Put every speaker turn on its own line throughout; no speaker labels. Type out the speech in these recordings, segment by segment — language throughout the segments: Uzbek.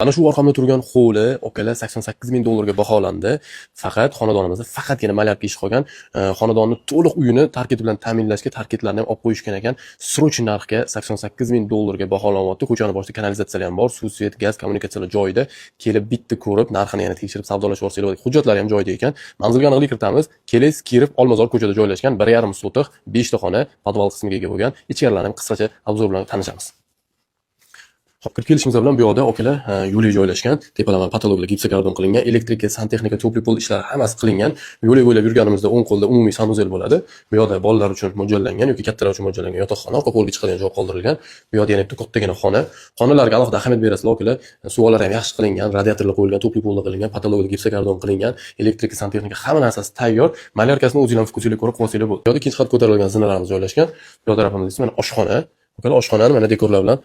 Ana shu orqamda turgan hovli okalar 88 ming dollarga baholandi. Faqat xonadonimizda faqatgina malyarka ish qolgan. Xonadonni to'liq uyini tarkib bilan ta'minlashga tarkiblarni ham olib qo'yishgan ekan. Sroch narxga 88 ming dollarga baholanyapti. Ko'chani boshida kanalizatsiyalar ham bor, suv, svet, gaz, kommunikatsiyalar joyida. Kelib bitta ko'rib, narxini yana tekshirib savdolashib olsangiz, hujjatlari ham joyida ekan. Manzilga aniqlik kiritamiz. Kelis Kirov Olmazor ko'chada joylashgan 1,5 sotix, 5 ta xona, podval qismiga ega bo'lgan. Ichkarilarni ham qisqacha obzor bilan tanishamiz. Hop, kirib kelishimiz bilan bu yoqda okalar yo'lak joylashgan, tepalama patologlar gipsokarbon qilingan, elektrika, santexnika, to'pli pol ishlari hammasi qilingan. Yo'lak bo'ylab yurganimizda o'ng qo'lda umumiy sanuzel bo'ladi. Bu yoqda bolalar uchun mo'ljallangan yoki kattalar uchun mo'ljallangan yotoqxona, orqa qo'lga chiqadigan joy qoldirilgan. Bu yoqda yana bitta kattagina xona. Xonalarga alohida ahamiyat berasizlar okalar. Suvolar ham yaxshi qilingan, radiatorlar qo'yilgan, to'pli pollar qilingan, patologlar gipsokarbon qilingan, elektrika, santexnika hamma narsasi tayyor. Malyarkasini o'zingizlar fokusingizga ko'ra qilsangiz bo'ladi. Bu yoqda ikkinchi qavat ko'tarilgan zinalarimiz joylashgan. Bu tarafimizda esa mana oshxona. Okalar oshxonani mana dekorlar bilan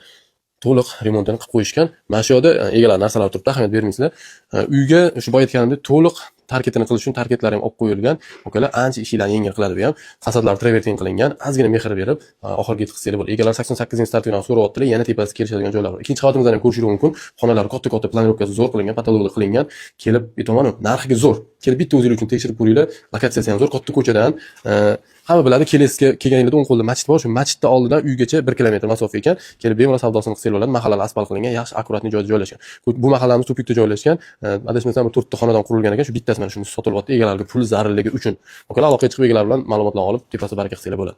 to'liq remontini qilib qo'yishgan. Mana shu yerda egalar narsalar turibdi, ahamiyat bermaysizlar. Uyga shu boya aytganimdek to'liq tarkibini qilish uchun tarkiblar ham olib qo'yilgan. Okalar ancha ishlarni yengil qiladi bu ham. Fasadlar travertin qilingan, ozgina mehr berib, oxirgi yetkazsanglar bo'ladi. Egalar 88 startdan so'rayaptilar, yana tepasiga kelishadigan joylar bor. Ikkinchi qavatimizdan ham ko'rishingiz mumkin. Xonalar katta-katta planirovkasi zo'r qilingan, patologlar qilingan. Kelib aytaman, narxiga zo'r. Kelib bitta o'zingiz uchun tekshirib ko'ringlar. Lokatsiyasi ham zo'r, katta ko'chadan. Hamma biladi, Kelesga kelganingizda o'ng qo'lda masjid bor. Shu masjidning oldidan uygacha 1 kilometr masofa ekan. Kelib bemalol savdosini qilsangiz bo'ladi. Mahallalar asfalt qilingan, yaxshi akkuratni joyda joylashgan. Bu mahallamiz tupikda joylashgan. Adashmasam 4 ta xonadon qurilgan ekan. Shu bittasi mana shuni sotilyapti egalarga pul zararligi uchun. Okalar aloqaga chiqib egalar bilan ma'lumotlar olib, tepasi baraka qilsanglar bo'ladi.